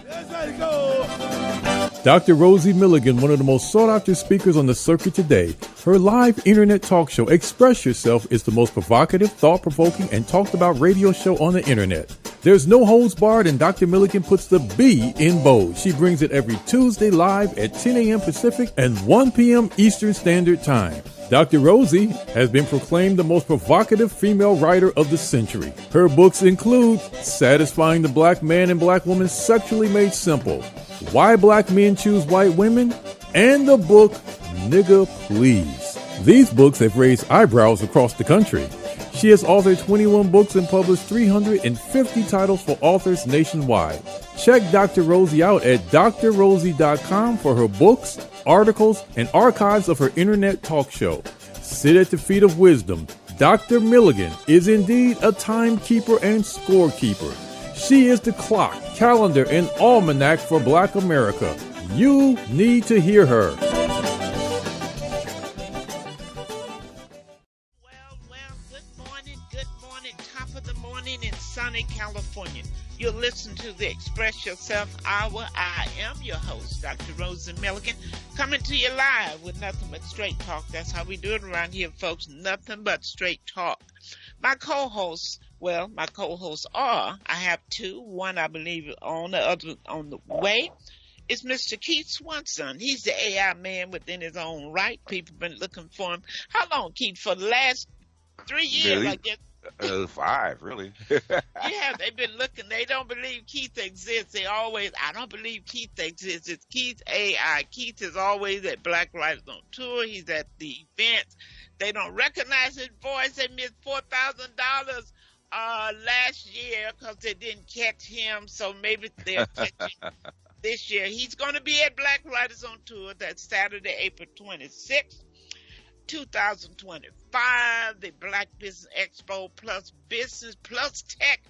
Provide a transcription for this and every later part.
Let's let it go. Dr. Rosie Milligan, one of the most sought-after speakers on the circuit today. Her live internet talk show, Express Yourself, is the most provocative, thought-provoking, and talked-about radio show on the internet. There's no holds barred, and Dr. Milligan puts the B in bold. She brings it every Tuesday live at 10 a.m. Pacific and 1 p.m. Eastern Standard Time. Dr. Rosie has been proclaimed the most provocative female writer of the century. Her books include Satisfying the Black Man and Black Woman Sexually Made Simple, Why Black Men Choose White Women, and the book Nigga Please. These books have raised eyebrows across the country. She has authored 21 books and published 350 titles for authors nationwide. Check Dr. Rosie out at drrosie.com for her books, articles, and archives of her internet talk show. Sit at the feet of wisdom. Dr. Milligan is indeed a timekeeper and scorekeeper. She is the clock, calendar, and almanac for Black America. You need to hear her. California. You'll listen to the Express Yourself Hour. I am your host, Dr. Rosie Milligan, coming to you live with nothing but straight talk. That's how we do it around here, folks. Nothing but straight talk. My co-hosts are, I have two. One, I believe, on the other on the way. It's Mr. Keith Swanson. He's the AI man within his own right. People have been looking for him. How long, Keith? For the last 3 years, really? I guess. 5, really. Yeah, they've been looking. They don't believe Keith exists. I don't believe Keith exists. It's Keith AI. Keith is always at Black Lives on Tour. He's at the events. They don't recognize his voice. They missed $4,000 last year because they didn't catch him. So maybe they'll catch him this year. He's going to be at Black Lives on Tour. That's Saturday, April 26th. 2025, the Black Business Expo plus Business plus Tech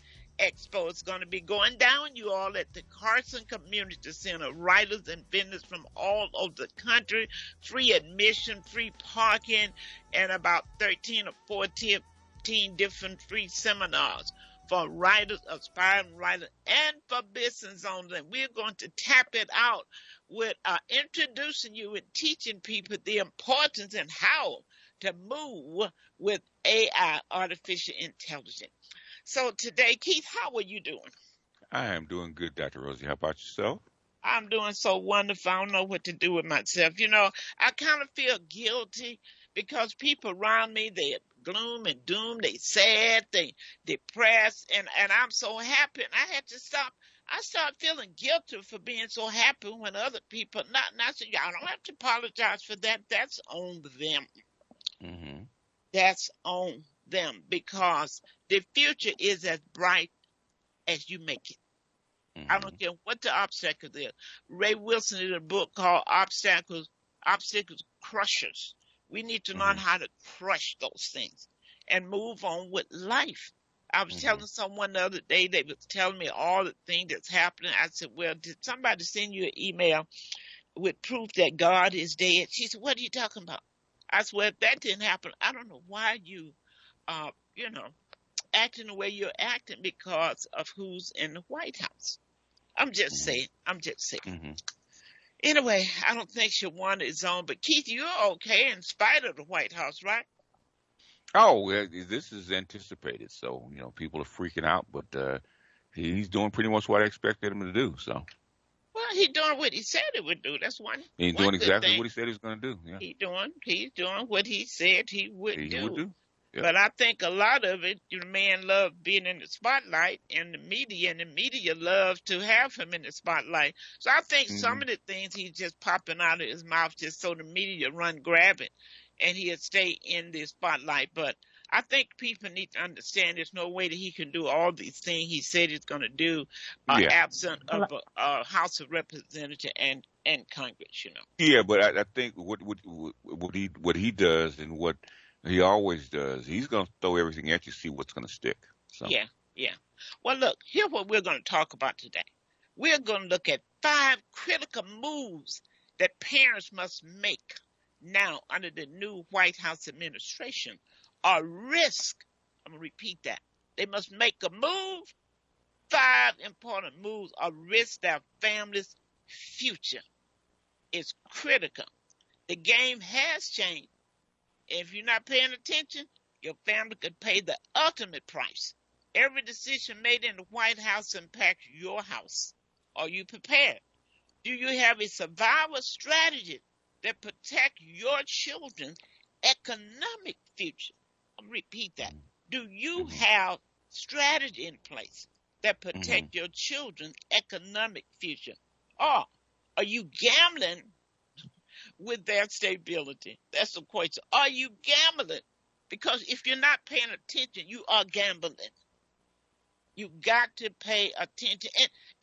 Expo is going to be going down, you all, at the Carson Community Center. Writers and vendors from all over the country, free admission, free parking, and about 13 or 14 different free seminars for writers, aspiring writers, and for business owners. And we're going to tap it out with introducing you and teaching people the importance and how to move with AI, artificial intelligence. So today, Keith, how are you doing? I am doing good, Dr. Rosie. How about yourself? I'm doing so wonderful. I don't know what to do with myself. You know, I kind of feel guilty because people around me, they're gloom and doom, they sad, they depressed, and I'm so happy. And I had to stop. I started feeling guilty for being so happy when other people, not so y'all don't have to apologize for that. That's on them. Mm-hmm. That's on them, because the future is as bright as you make it. Mm-hmm. I don't care what the obstacle is. Ray Wilson did a book called Obstacles Crushers. We need to learn how to crush those things and move on with life. I was telling someone the other day, they was telling me all the things that's happening. I said, well, did somebody send you an email with proof that God is dead? She said, what are you talking about? I said, well, if that didn't happen, I don't know why you, acting the way you're acting because of who's in the White House. I'm just saying. Mm-hmm. Anyway, I don't think Shawana is on, but Keith, you're okay in spite of the White House, right? Oh, well, this is anticipated, so people are freaking out, but he's doing pretty much what I expected him to do. So, well, he's doing what he said he would do. That's one. He's doing exactly what he said he was going to do. Yeah, he's doing what he said he would do. Yep. But I think a lot of it, the man loved being in the spotlight, and the media loves to have him in the spotlight. So I think some of the things he's just popping out of his mouth just so the media run grab it, and he'll stay in the spotlight. But I think people need to understand there's no way that he can do all these things he said he's going to do absent of a House of Representatives and Congress, Yeah, but I think what he does and what he always does, he's going to throw everything at you, see what's going to stick. So. Yeah. Well, look, here's what we're going to talk about today. We're going to look at 5 critical moves that parents must make now under the new White House administration, or risk. I'm going to repeat that. They must make a move 5 important moves or risk their family's future. It's critical. The game has changed. If you're not paying attention, your family could pay the ultimate price. Every decision made in the White House impacts your house. Are you prepared? Do you have a survival strategy that protect your children's economic future? I'll repeat that. Do you have strategy in place that protect your children's economic future? Or are you gambling with their stability? That's the question. Are you gambling? Because if you're not paying attention, you are gambling. You got to pay attention.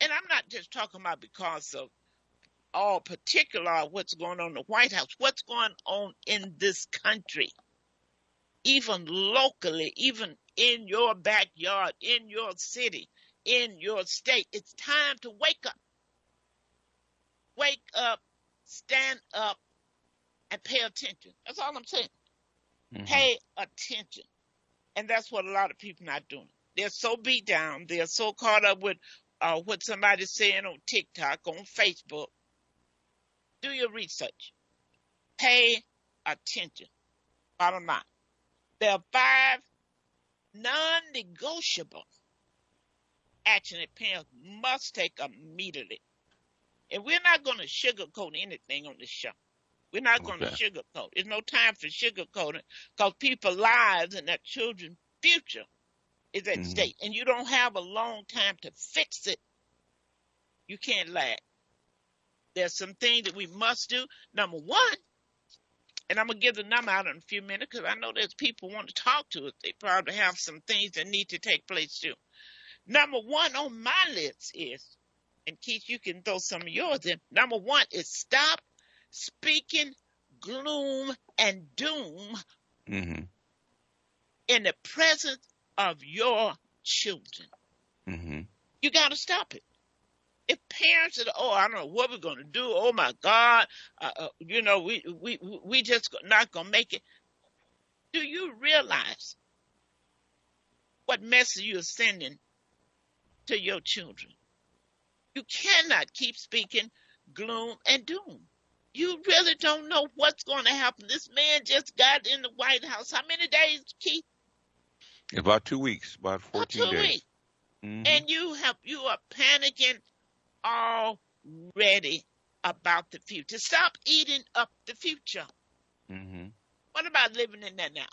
And I'm not just talking about because of all particular what's going on in the White House, what's going on in this country, even locally, even in your backyard, in your city, in your state. It's time to wake up. Wake up, stand up, and pay attention. That's all I'm saying. Pay attention. And that's what a lot of people not doing. They're so beat down. They're so caught up with what somebody's saying on TikTok, on Facebook. Do your research. Pay attention. Bottom line. There are 5 non-negotiable action that parents must take immediately. And we're not going to sugarcoat anything on this show. We're not going to sugarcoat. There's no time for sugarcoating because people's lives and their children's future is at stake. And you don't have a long time to fix it. You can't lag. There's some things that we must do. Number 1, and I'm going to give the number out in a few minutes because I know there's people who want to talk to us. They probably have some things that need to take place too. Number 1 on my list is, and Keith, you can throw some of yours in. Number 1 is stop speaking gloom and doom in the presence of your children. You got to stop it. If parents are, I don't know what we're going to do. Oh my God, we just not going to make it. Do you realize what message you're sending to your children? You cannot keep speaking gloom and doom. You really don't know what's going to happen. This man just got in the White House. How many days, Keith? About 2 weeks, about 14 days. Weeks. And you are panicking already about the future. Stop eating up the future. What about living in that now?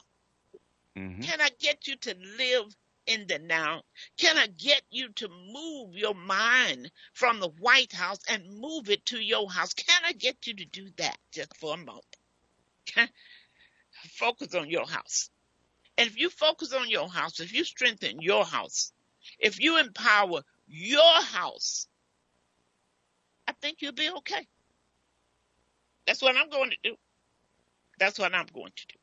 Can I get you to live in the now? Can I get you to move your mind from the White House and move it to your house? Can I get you to do that just for a moment? Focus on your house. And if you focus on your house, if you strengthen your house, if you empower your house, I think you'll be okay. That's what I'm going to do. That's what I'm going to do.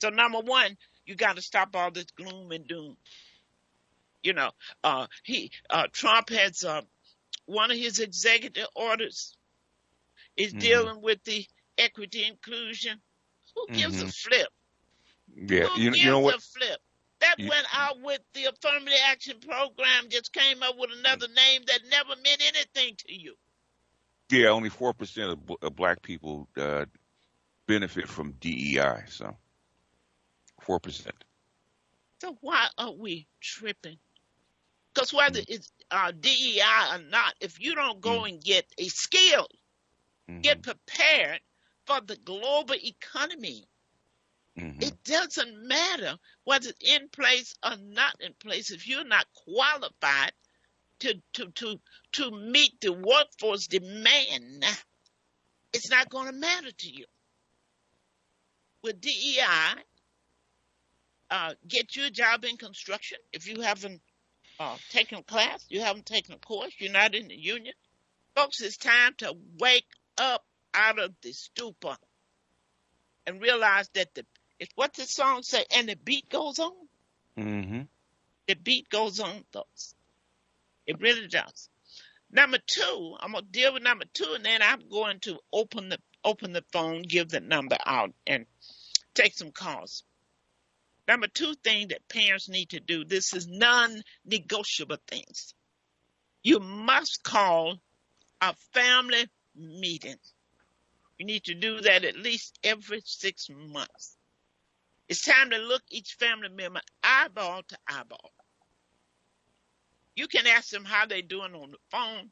So number 1, you got to stop all this gloom and doom. Trump has one of his executive orders is dealing with the equity inclusion. Who gives a flip? Yeah, you know what? A flip? That went out with the Affirmative Action Program, just came up with another name that never meant anything to you. Yeah, only 4% of black people benefit from DEI, so 4%. So why are we tripping? Because whether it's DEI or not, if you don't go and get a skill, get prepared for the global economy, it doesn't matter whether it's in place or not in place. If you're not qualified to meet the workforce demand, it's not going to matter to you. With DEI, get you a job in construction. If you haven't taken a class, you haven't taken a course, you're not in the union. Folks, it's time to wake up out of the stupor and realize that it's what the song say, and the beat goes on. The beat goes on, folks. It really does. Number 2, I'm gonna deal with number 2, and then I'm going to open the phone, give the number out, and take some calls. Number 2 thing that parents need to do. This is non-negotiable things. You must call a family meeting. You need to do that at least every 6 months. It's time to look each family member eyeball to eyeball. You can ask them how they're doing on the phone,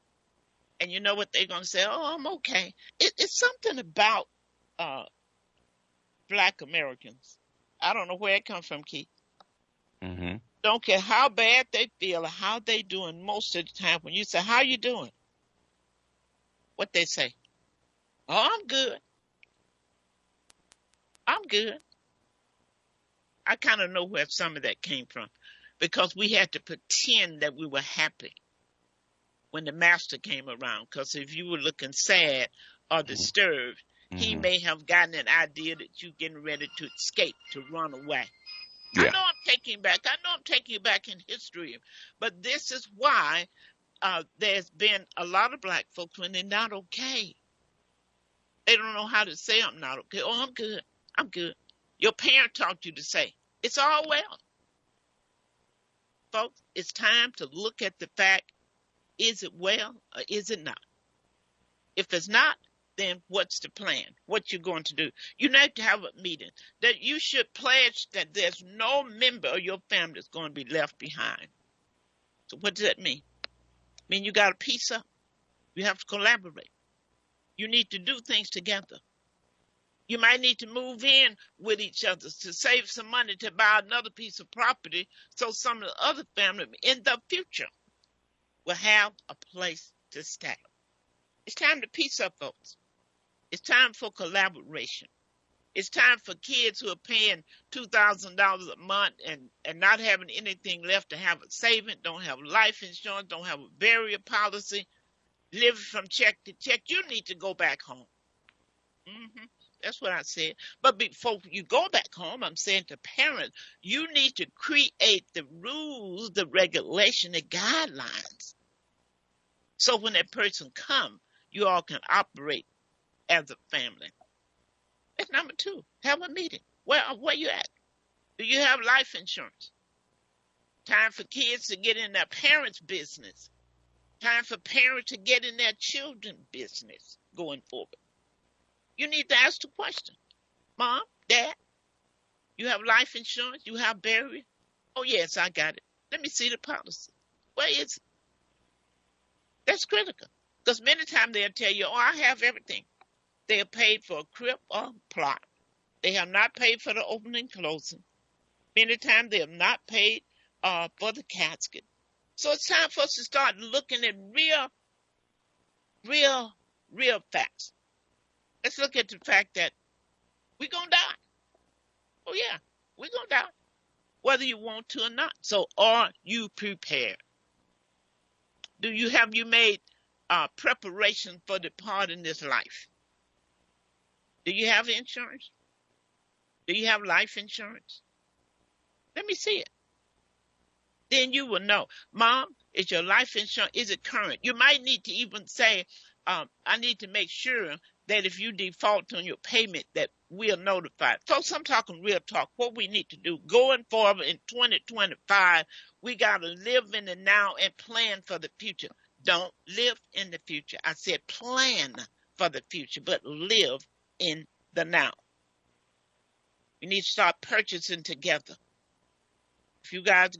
and you know what they're going to say? Oh, I'm okay. It's something about Black Americans. I don't know where it comes from, Keith. Mm-hmm. Don't care how bad they feel or how they doing most of the time. When you say, how you doing? What they say? Oh, I'm good. I'm good. I kind of know where some of that came from because we had to pretend that we were happy when the master came around. Because if you were looking sad or disturbed, he may have gotten an idea that you're getting ready to escape, to run away. Yeah. I know I'm taking you back in history, but this is why there's been a lot of Black folks when they're not okay. They don't know how to say I'm not okay. Oh, I'm good. I'm good. Your parent taught you to say, it's all well. Folks, it's time to look at the fact, is it well or is it not? If it's not, then what's the plan? What you're going to do? You need to have a meeting that you should pledge that there's no member of your family that's going to be left behind. So what does that mean? I mean, you got to piece up. You have to collaborate. You need to do things together. You might need to move in with each other to save some money to buy another piece of property so some of the other family in the future will have a place to stay. It's time to piece up, folks. It's time for collaboration. It's time for kids who are paying $2,000 a month and not having anything left to have a saving, don't have life insurance, don't have a burial policy, living from check to check. You need to go back home. That's what I said. But before you go back home, I'm saying to parents, you need to create the rules, the regulation, the guidelines. So when that person comes, you all can operate as a family. That's number 2. Have a meeting. Where you at? Do you have life insurance? Time for kids to get in their parents' business. Time for parents to get in their children's business going forward. You need to ask the question. Mom, Dad, you have life insurance? You have burial? Oh, yes, I got it. Let me see the policy. Where is it? That's critical. Because many times they'll tell you, oh, I have everything. They are paid for a crib or a plot. They have not paid for the opening and closing. Many times they have not paid for the casket. So it's time for us to start looking at real facts. Let's look at the fact that we're going to die. Oh, yeah, we're going to die, whether you want to or not. So are you prepared? Have you made preparation for departing this life? Do you have insurance? Do you have life insurance? Let me see it. Then you will know. Mom, is your life insurance, is it current? You might need to even say, I need to make sure that if you default on your payment that we're notified. Folks, I'm talking real talk. What we need to do going forward in 2025, we got to live in the now and plan for the future. Don't live in the future. I said plan for the future, but live in the now. We need to start purchasing together. If you guys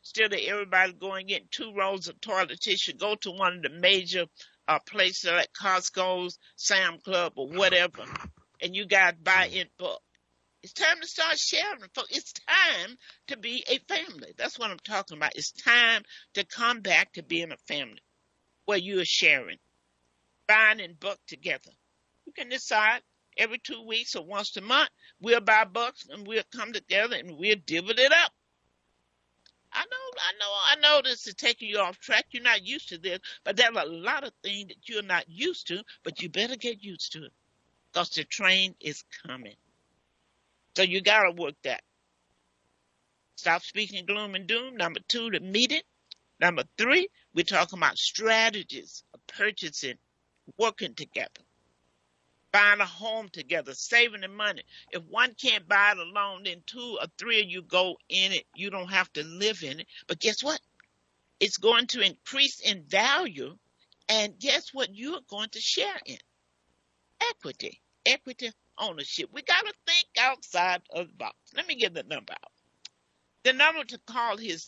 still everybody's going getting 2 rolls of toilet tissue, go to one of the major places like Costco's, Sam Club, or whatever, and you guys buy in bulk. It's time to start sharing. It's time to be a family. That's what I'm talking about. It's time to come back to being a family where you are sharing, buying in bulk together. You can decide every 2 weeks or once a month, we'll buy bucks and we'll come together and we'll divvy it up. I know this is taking you off track. You're not used to this, but there are a lot of things that you're not used to, but you better get used to it because the train is coming. So you got to work that. Stop speaking gloom and doom. Number 2, the meeting. Number 3, we're talking about strategies of purchasing, working together, buying a home together, saving the money. If one can't buy it alone, then 2 or 3 of you go in it. You don't have to live in it. But guess what? It's going to increase in value. And guess what you're going to share in? Equity. Equity ownership. We got to think outside of the box. Let me give the number out. The number to call is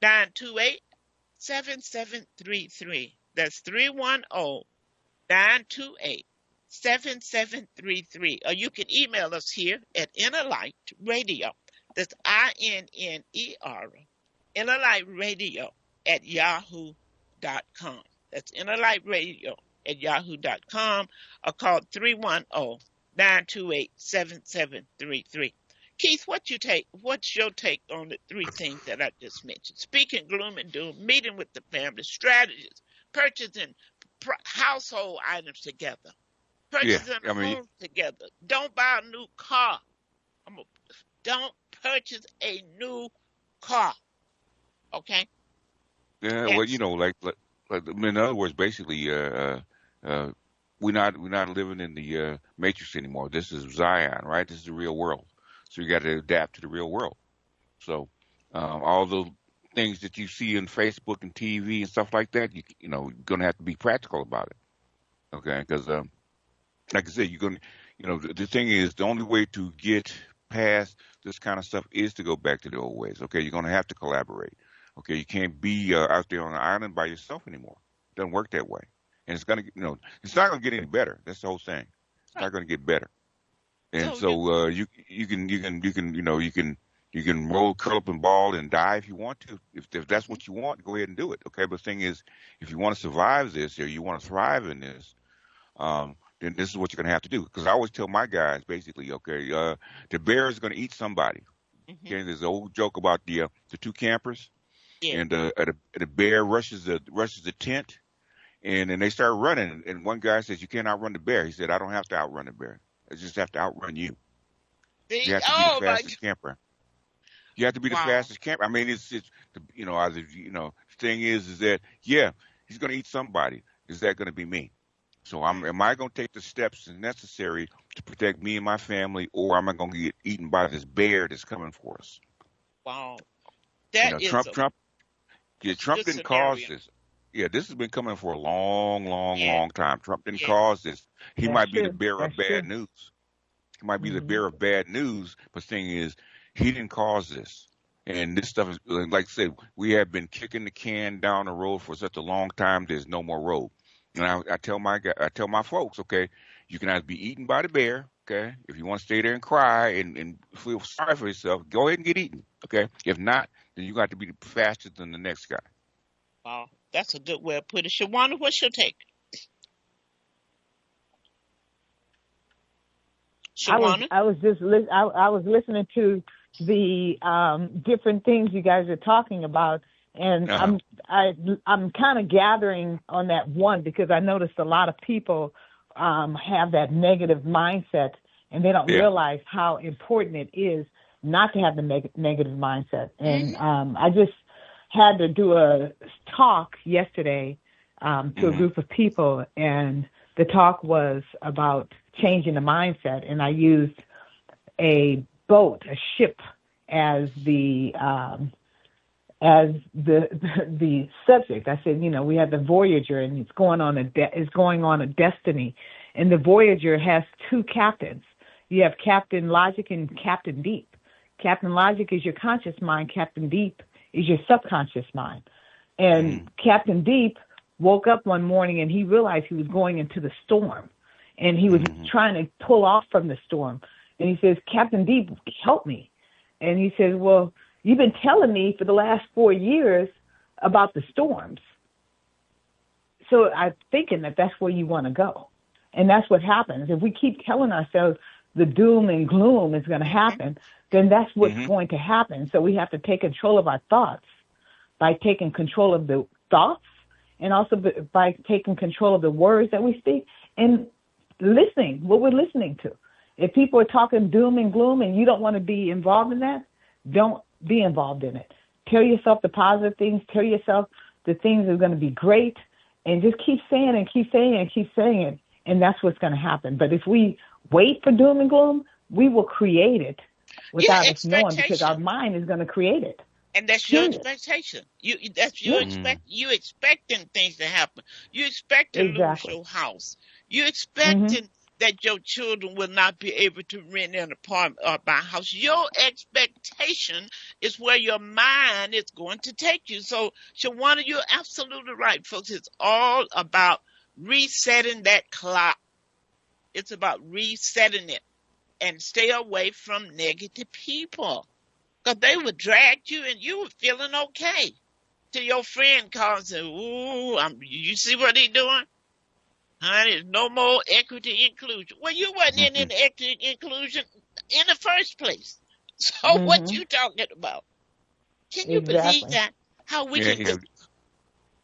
310-928-7733. That's 310-928-7733. Or you can email us here at Inner Light Radio. That's INNER. Inner Light Radio at yahoo.com. That's Inner Light Radio at yahoo.com, or call 310-928-7733. Keith, what's your take on the three things that I just mentioned? Speaking gloom and doom, meeting with the family, strategies, purchasing household items together, purchasing a home together. Don't buy a new car. Don't purchase a new car. Okay? Yeah, well, like in other words, basically, we're not living in the matrix anymore. This is Zion, right? This is the real world. So you got to adapt to the real world. So all the things that you see on Facebook and TV and stuff like that, you're going to have to be practical about it. Okay, because like I said, you're going to, the thing is, the only way to get past this kind of stuff is to go back to the old ways. Okay, you're going to have to collaborate. Okay, you can't be out there on an island by yourself anymore. It doesn't work that way. And it's going to, it's not going to get any better. That's the whole thing. It's not going to get better. And so you can roll, curl up and ball and die if you want to. If that's what you want, go ahead and do it. Okay, but the thing is, if you want to survive this or you want to thrive in this, then this is what you're going to have to do. Because I always tell my guys, basically, okay, the bear is going to eat somebody. Mm-hmm. Okay, there's an old joke about the two campers. Yeah. And the bear rushes the tent, and then they start running. And one guy says, "You can't outrun the bear." He said, "I don't have to outrun the bear. I just have to outrun you." You have to be the fastest camper. You have to be the fastest camper. I mean, it's the thing is that he's going to eat somebody. Is that going to be me? So am I going to take the steps necessary to protect me and my family, or am I going to get eaten by this bear that's coming for us? Wow, Trump didn't cause this. Yeah, this has been coming for a long time. Trump didn't cause this. He might be the bearer of bad news. He might be the bearer of bad news, but the thing is, he didn't cause this. And this stuff is, like I said, we have been kicking the can down the road for such a long time. There's no more road. And I tell my folks, okay, you can either be eaten by the bear, okay. If you want to stay there and cry and feel sorry for yourself, go ahead and get eaten, okay. If not, then you got to be faster than the next guy. Wow, that's a good way of putting it. Shawana, what's your take? Shawana? I was listening to the different things you guys are talking about, and I'm kind of gathering on that one because I noticed a lot of people have that negative mindset, and they don't realize how important it is not to have the negative mindset. And I just had to do a talk yesterday to a group of people, and the talk was about changing the mindset, and I used a ship, as the subject. I said, we have the Voyager, and it's going on a destiny, and the Voyager has two captains. You have Captain Logic and Captain Deep. Captain Logic is your conscious mind. Captain Deep is your subconscious mind. And Captain Deep woke up one morning and he realized he was going into the storm, and he was trying to pull off from the storm. And he says, "Captain Deep, help me." And he says, "Well, you've been telling me for the last 4 years about the storms. So I'm thinking that that's where you want to go." And that's what happens. If we keep telling ourselves the doom and gloom is going to happen, then that's what's going to happen. So we have to take control of our thoughts by taking control of the thoughts, and also by taking control of the words that we speak and listening, what we're listening to. If people are talking doom and gloom and you don't want to be involved in that, don't be involved in it. Tell yourself the positive things. Tell yourself the things that are going to be great, and just keep saying and keep saying and keep saying it, and that's what's going to happen. But if we wait for doom and gloom, we will create it without us knowing, because our mind is going to create it. And that's your Period. expectation. That's your Yeah, Mm-hmm. you expecting things to happen. You expect to lose exactly. your house. You Hmm. expecting that your children will not be able to rent an apartment or buy a house. Your expectation is where your mind is going to take you. So, Shawana, you're absolutely right, folks. It's all about resetting that clock. It's about resetting it and stay away from negative people. Because they would drag you and you were feeling okay. Till your friend calls and say, ooh, you see what he doing? Honey, there's no more equity inclusion. Well, you wasn't in the equity inclusion in the first place. So what Hmm. you talking about? Can you believe Exactly. that? How we Yeah, can yeah.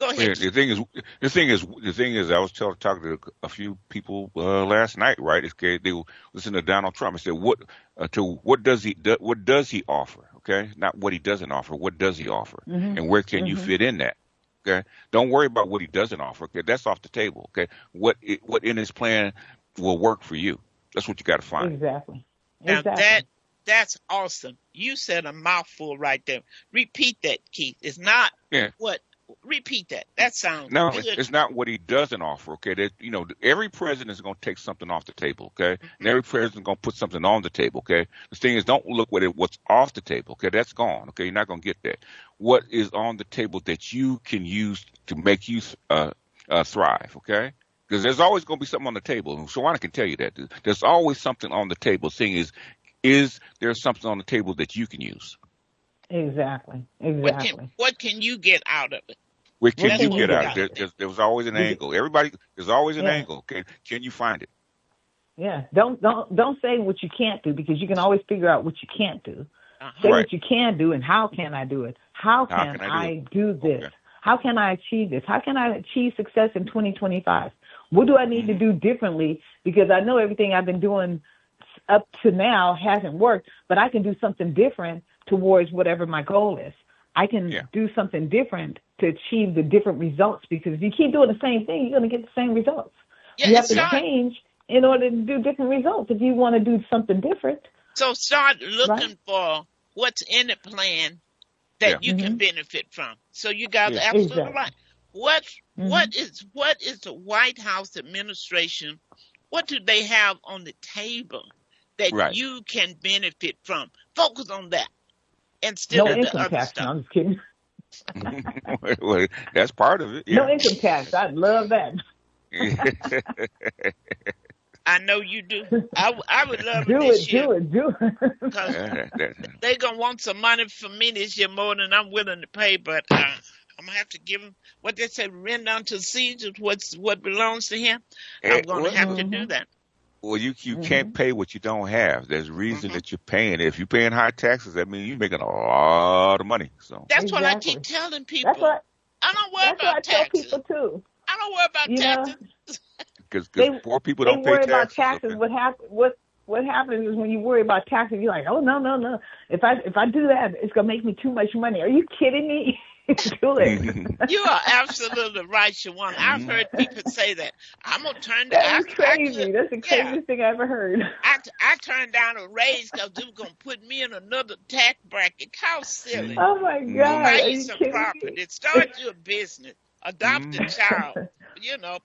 go Yeah, ahead, Keith. the thing is, I was talking to a few people last night, right? They were listening to Donald Trump. I said, what does he offer? Okay, not what he doesn't offer. What does he offer, Hmm. and where can you Hmm. fit in that? Okay, don't worry about what he doesn't offer. Okay, that's off the table. Okay, what in his plan will work for you? That's what you got to find. Exactly. Now Exactly. that's awesome. You said a mouthful right there. Repeat that, Keith. It's not Yeah. what. Repeat that. That sounds No, good. it's not what he doesn't offer. Okay, every president is going to take something off the table. Okay, and every president is going to put something on the table. Okay, the thing is, don't look at what's off the table. Okay, that's gone. Okay, you're not going to get that. What is on the table that you can use to make you thrive? Okay, because there's always going to be something on the table. And Shawana can tell you that there's always something on the table. The thing is there something on the table that you can use? Exactly. What can Exactly. you get out of it? Where What can That's you can you what get we get out of got out to of it? it? think. There's always an Because, angle. There's always an yeah. angle. Can you find it? Yeah. Don't say what you can't do, because you can always figure out what you can't do. Say Uh-huh. Right. what you can do and how can I do it? How How can can I do it? I do this? Okay. How can I achieve this? How can I achieve success in 2025? What do I need to Hmm. do differently? Because I know everything I've been doing up to now hasn't worked, but I can do something different towards whatever my goal is. I Yeah. can do something different to achieve the different results, because if you keep doing the same thing, you're going to get the same results. Yeah, You and have to Yeah. start change in order to do different results if you want to do something different, start right? looking for what's in the plan Yeah. that you can Mhm. benefit from. So you got Yeah. absolutely Exactly. right. What Mhm. what is the White House administration? What do they have on the table that Right. you can benefit from? Focus on that instead No Okay. of the income other tax. No, stuff. I'm just kidding. Well, that's part of it. No Yeah. income tax. I love that. I know you do. I would love it Do this it. year Do it. Do it. because That- they're gonna want some money from me this year more than I'm willing to pay. But I'm gonna have to give them what they say: render unto Caesar what belongs to him. I'm gonna well, have to do Mhm. that. you can't Mhm. pay what you don't have. There's a reason Hmm. that you're paying. If you're paying high taxes, that means you're making a lot of money. So, That's what I keep Exactly. telling That's people. what. I don't worry That's what I about tell taxes. people too. I don't worry about You know, taxes. because they poor people they don't pay worry about taxes. taxes. Okay. What happens is when you worry about taxes, you're like, oh no. If I do that, it's gonna make me too much money. Are you kidding me? Do it. You are absolutely right, Shawan. I've Mhm. heard people say that. I'm gonna turn. That I is I could. crazy. That's the Yeah. craziest thing I ever heard. I turned down a raise because they were gonna put me in another tax bracket. How silly! Oh my Go Mhm. God, buy are you you some kidding me? property. Start your business. Adopt a Mhm. child.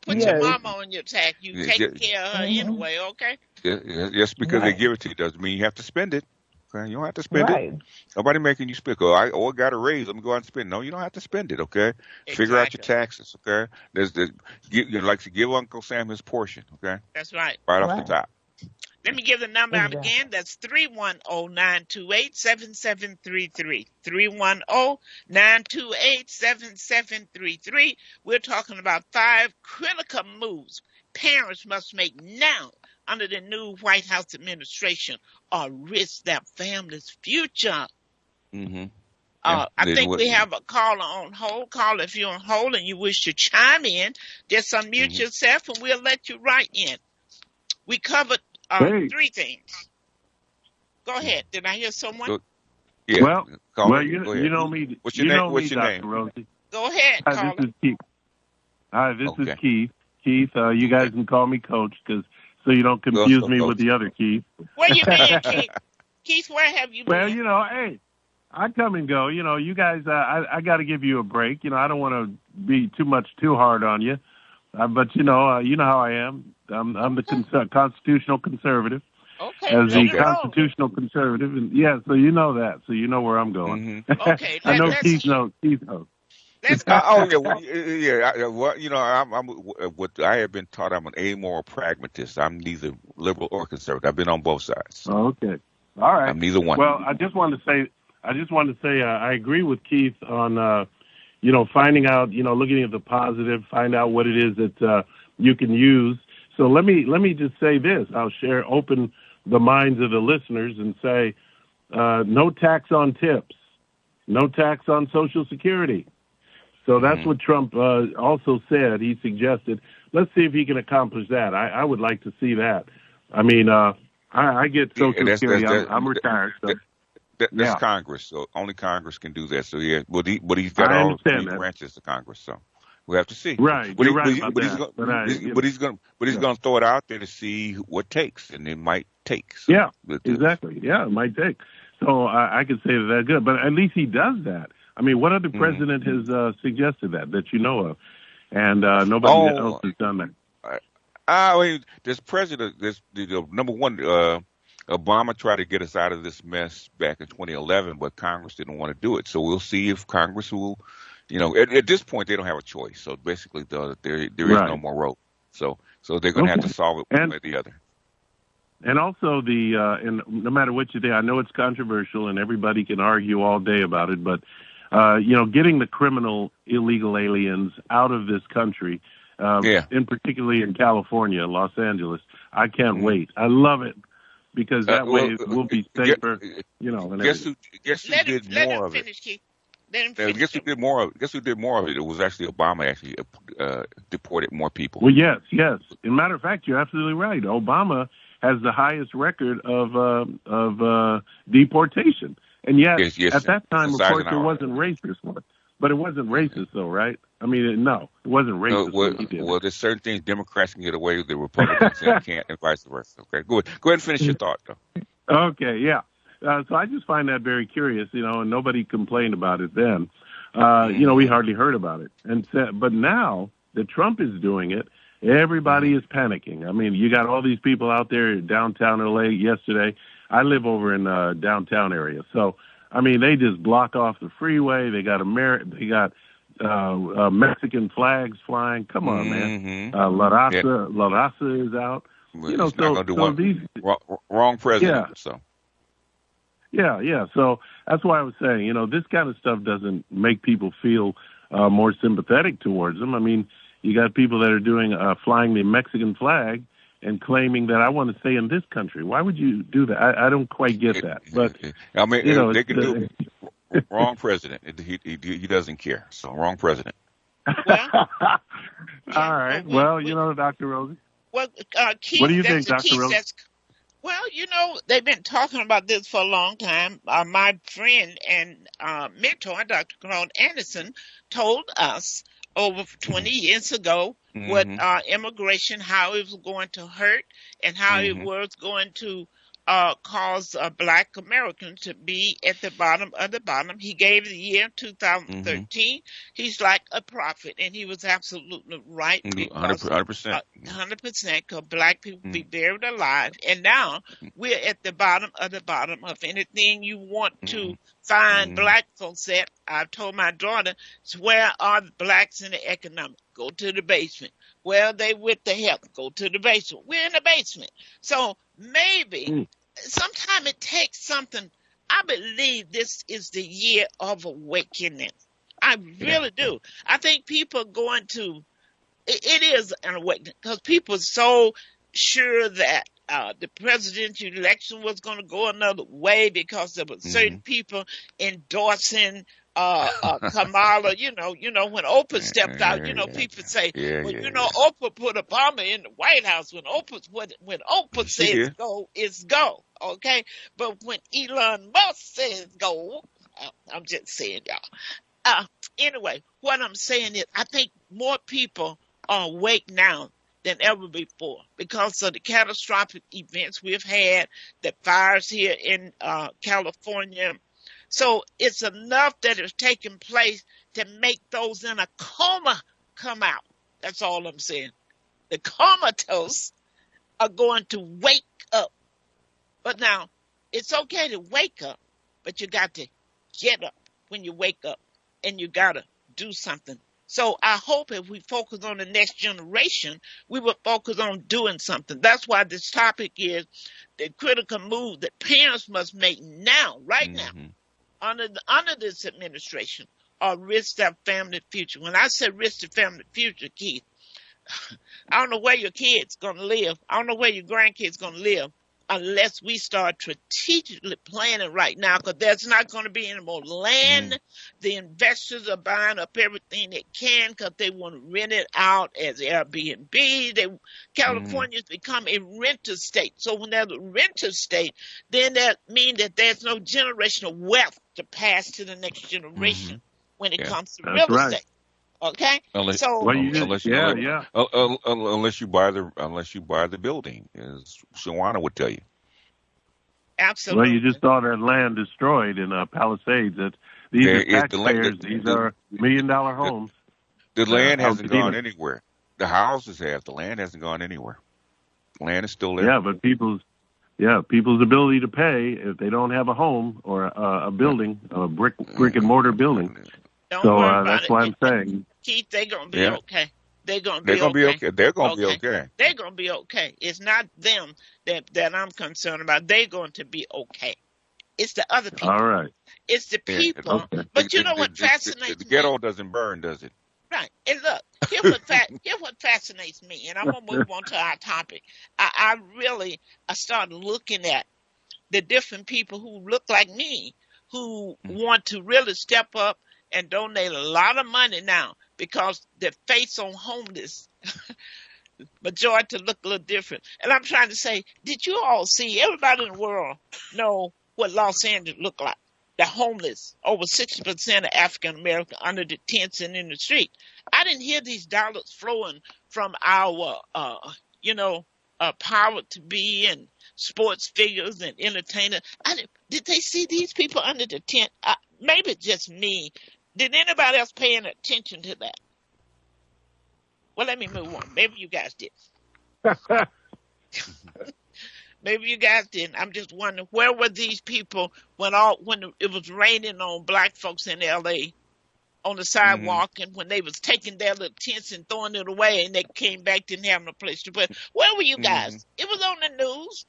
Put your Yes. mama on your tax. You Yeah, taking care of her Hmm. anyway, okay? just because they Right. give it to you doesn't mean you have to spend it. Okay? You don't have to spend it. Right. Nobody making you spend. I got a raise. Let me go out and spend. No, you don't have to spend it. Okay. Figure out your Exactly. taxes. Okay. Like to give Uncle Sam his portion. Okay. That's right. Right off the Right. top. Let me give the number out Exactly. again. That's 310-928-7733. 310-928-7733. We're talking about 5 critical moves parents must make now under the new White House administration or risk their family's future. Mm-hmm. Yeah. I think we have a caller on hold. Caller, if you're on hold and you wish to chime in, just unmute Mhm. yourself and we'll let you right in. We covered Hey. 3 things. Go ahead. Did I hear someone? Go- Yeah. Well, Caller, well, go you ahead. know me. What's your You name? know What's me, your Dr. name? Rosie. Go ahead, Hi, caller. this is Keith. Hi, this is Okay. Keith. Keith, you guys can call me Coach, so you don't confuse Also, me Coach. with the other Keith. Where you been, Keith? Keith, where have you Well, been? you know, hey, I come and go. You know, you guys, I got to give you a break. You know, I don't want to be too hard on you. But you know how I am. I'm the constitutional conservative. Okay, As let the it roll. constitutional conservative, and yeah, so you know that, so you know where I'm going. Okay, I know let's Keith knows. Keith knows. let's go. Oh yeah, well, yeah. Well, you know, I'm what I have been taught. I'm an amoral pragmatist. I'm neither liberal or conservative. I've been on both sides. Okay, all right. I'm neither one. Well, I just wanted to say, I agree with Keith on, you know, finding out, you know, looking at the positive, find out what it is that you can use. So let me just say this. I'll open the minds of the listeners and say, no tax on tips, no tax on Social Security. So that's what Trump also said. He suggested. Let's see if he can accomplish that. I would like to see that. I mean, I get Social Security. I'm retired. So. That's Congress, so only Congress can do that. So yeah, but he's got all three branches of Congress, so we'll have to see. Right, but you're right about that. He's going to throw it out there to see what takes, and it might take. So yeah, exactly. Yeah, it might take. So I could say that's good, but at least he does that. I mean, what other president has suggested that you know of, and nobody else has done that? I mean, this president, number one. Obama tried to get us out of this mess back in 2011, but Congress didn't want to do it. So we'll see if Congress will, you know, at this point they don't have a choice. So basically, there is no more rope. So they're going to have to solve it one way or the other. And also and no matter what you think, I know it's controversial and everybody can argue all day about it, but you know, getting the criminal illegal aliens out of this country, in particularly in California, Los Angeles, I can't wait. I love it. Because that way we'll be safer, you know. And guess who did more of it? Guess who did more of it? It was actually Obama. Actually, deported more people. Well, yes. As a matter of fact, you're absolutely right. Obama has the highest record of deportation, and yet at that time, of course, it wasn't racist. But it wasn't racist, though, right? I mean, it wasn't racist. Well, there's certain things Democrats can get away with, the Republicans can't, and vice versa. Okay, go ahead and finish your thought, though. Okay, yeah. So I just find that very curious, you know, and nobody complained about it then. You know, we hardly heard about it. But now that Trump is doing it, everybody is panicking. I mean, you got all these people out there in downtown L.A. yesterday. I live over in downtown area, so I mean, they just block off the freeway. They got Mexican flags flying. Come on, man. La Raza is out. Well, you know, wrong president. Yeah. So. Yeah. So that's why I was saying, you know, this kind of stuff doesn't make people feel more sympathetic towards them. I mean, you got people that are doing flying the Mexican flag and claiming that I want to stay in this country. Why would you do that? I don't quite get that. But I mean, you know, they can do it. Wrong president. He doesn't care. So wrong president. Well, all right. Well, you know, Dr. Rosie. Well, Keith, what do you think, Dr. Rosie? Well, you know, they've been talking about this for a long time. My friend and mentor, Dr. Claude Anderson, told us over 20 years ago what immigration, how it was going to hurt and how it was going to cause Black Americans to be at the bottom of the bottom. He gave the year 2013. He's like a prophet, and he was absolutely right. 100%. 100%, because Black people be buried alive. And now we're at the bottom of anything you want to find Black folks at. I've told my daughter, where are the Blacks in the economic? Go to the basement. Where are they with the health? Go to the basement. We're in the basement. So maybe sometime it takes something. I believe this is the year of awakening. I really do. I think people are going to, it is an awakening because people are so sure that the presidential election was going to go another way because there were certain people endorsing Kamala. You know, when Oprah stepped out, people say, you know, Oprah put Obama in the White House. When Oprah says go, it's go. Okay. But when Elon Musk says go, I'm just saying, y'all. Anyway, what I'm saying is I think more people are awake now than ever before because of the catastrophic events we've had, the fires here in California. So it's enough that is taking place to make those in a coma come out. That's all I'm saying. The comatose are going to wake up. But now, it's okay to wake up, but you got to get up when you wake up, and you got to do something. So I hope if we focus on the next generation, we will focus on doing something. That's why this topic is the critical move that parents must make now, right now, under this administration, or risk their family future. When I say risk the family future, Keith, I don't know where your kid's going to live. I don't know where your grandkids going to live unless we start strategically planning right now, because there's not going to be any more land. The investors are buying up everything they can because they want to rent it out as Airbnb. California's become a renter state. So when there's a renter state, then that means that there's no generational wealth to pass to the next generation when it comes to real estate. Okay, unless you buy the building, as Shawana would tell you. Absolutely. Well, you just saw that land destroyed in Palisades. These are taxpayers. These are $1 million homes. The land hasn't gone anywhere. The houses have. The land hasn't gone anywhere. Land is still there. Yeah, but people's ability to pay if they don't have a home or a building, a brick and mortar building. So that's why I'm saying, Keith, they're gonna be okay. They're gonna be okay. They're gonna be okay. They're gonna be okay. It's not them that I'm concerned about. They're going to be okay. It's the other people. All right. It's the people. But you know what fascinates me? The ghetto doesn't burn, does it? Right. And look, here's what fascinates me, and I'm gonna move on to our topic. I really started looking at the different people who look like me, who want to really step up and donate a lot of money now, because the face on homeless majority look a little different. And I'm trying to say, did you all see, everybody in the world know what Los Angeles look like? The homeless, over 60% of African American under the tents and in the street. I didn't hear these dollars flowing from our, power to be and sports figures and entertainers. Did they see these people under the tent? Maybe just me. Did anybody else paying attention to that? Well, let me move on. Maybe you guys did. Maybe you guys didn't. I'm just wondering, where were these people when it was raining on black folks in L.A. on the sidewalk, and when they was taking their little tents and throwing it away, and they came back, didn't have no place to put it? Where were you guys? It was on the news.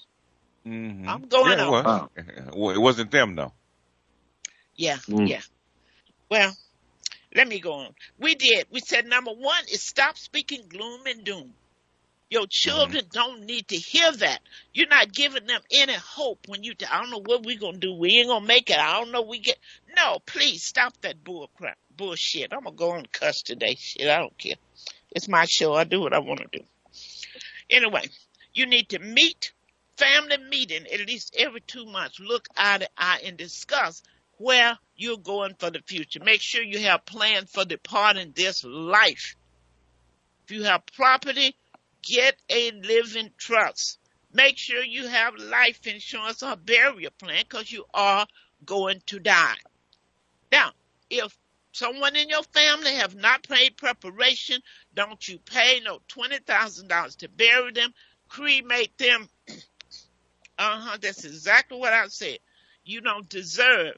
I'm going on. Well, it wasn't them, though. Yeah. Well, let me go on. We said number one is stop speaking gloom and doom. Your children don't need to hear that. You're not giving them any hope when I don't know what we're going to do. We ain't going to make it. I don't know. No, please stop that bullshit. I'm going to go on and cuss today. Shit, I don't care. It's my show. I do what I want to do. Anyway, you need to meet, family meeting at least every 2 months. Look eye to eye and discuss where you're going for the future. Make sure you have plans for departing this life. If you have property, get a living trust. Make sure you have life insurance or burial plan, because you are going to die. Now, if someone in your family have not paid preparation, don't you pay no $20,000 to bury them, cremate them. That's exactly what I said. You don't deserve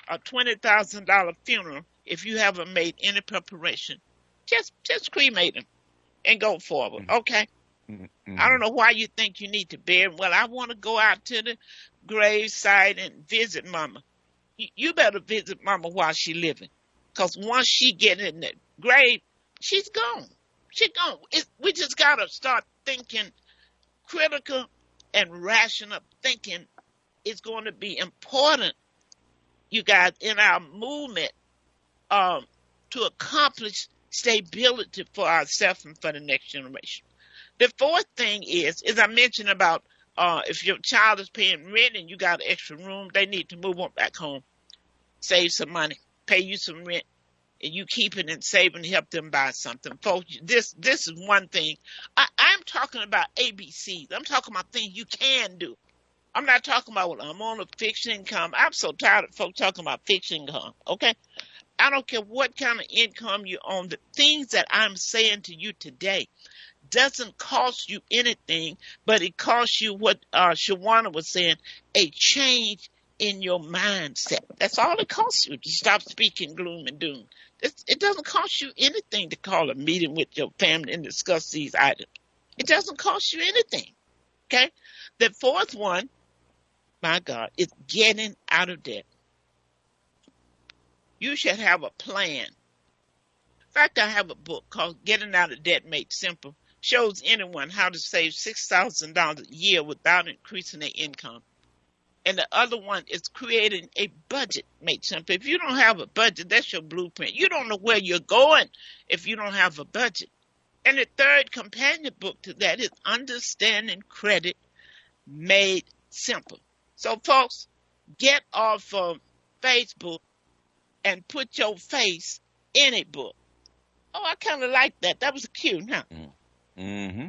a $20,000 funeral if you haven't made any preparation. Just cremate them and go forward, okay? I don't know why you think you need to bury. Well, I want to go out to the gravesite and visit Mama. You better visit Mama while she's living, because once she get in the grave, she's gone. She's gone. We just got to start thinking critical and rational thinking. Is going to be important, you guys, in our movement to accomplish stability for ourselves and for the next generation. The fourth thing is I mentioned about if your child is paying rent and you got an extra room, they need to move on back home. Save some money, pay you some rent, and you keep it and save and help them buy something. Folks, this is one thing. I'm talking about ABCs. I'm talking about things you can do. I'm not talking about what I'm on a fixed income. I'm so tired of folks talking about fixed income. Okay. I don't care what kind of income you're on. The things that I'm saying to you today doesn't cost you anything, but it costs you what Shawana was saying, a change in your mindset. That's all it costs you to stop speaking gloom and doom. It doesn't cost you anything to call a meeting with your family and discuss these items. It doesn't cost you anything. Okay? The fourth one, my God, is getting out of debt. You should have a plan. In fact, I have a book called Getting Out of Debt Made Simple. Shows anyone how to save $6,000 a year without increasing their income. And the other one is creating a budget made simple. If you don't have a budget, that's your blueprint. You don't know where you're going if you don't have a budget. And the third companion book to that is Understanding Credit Made Simple. So, folks, get off of Facebook and put your face in a book. Oh, I kind of like that. That was cute, huh? Mm-hmm.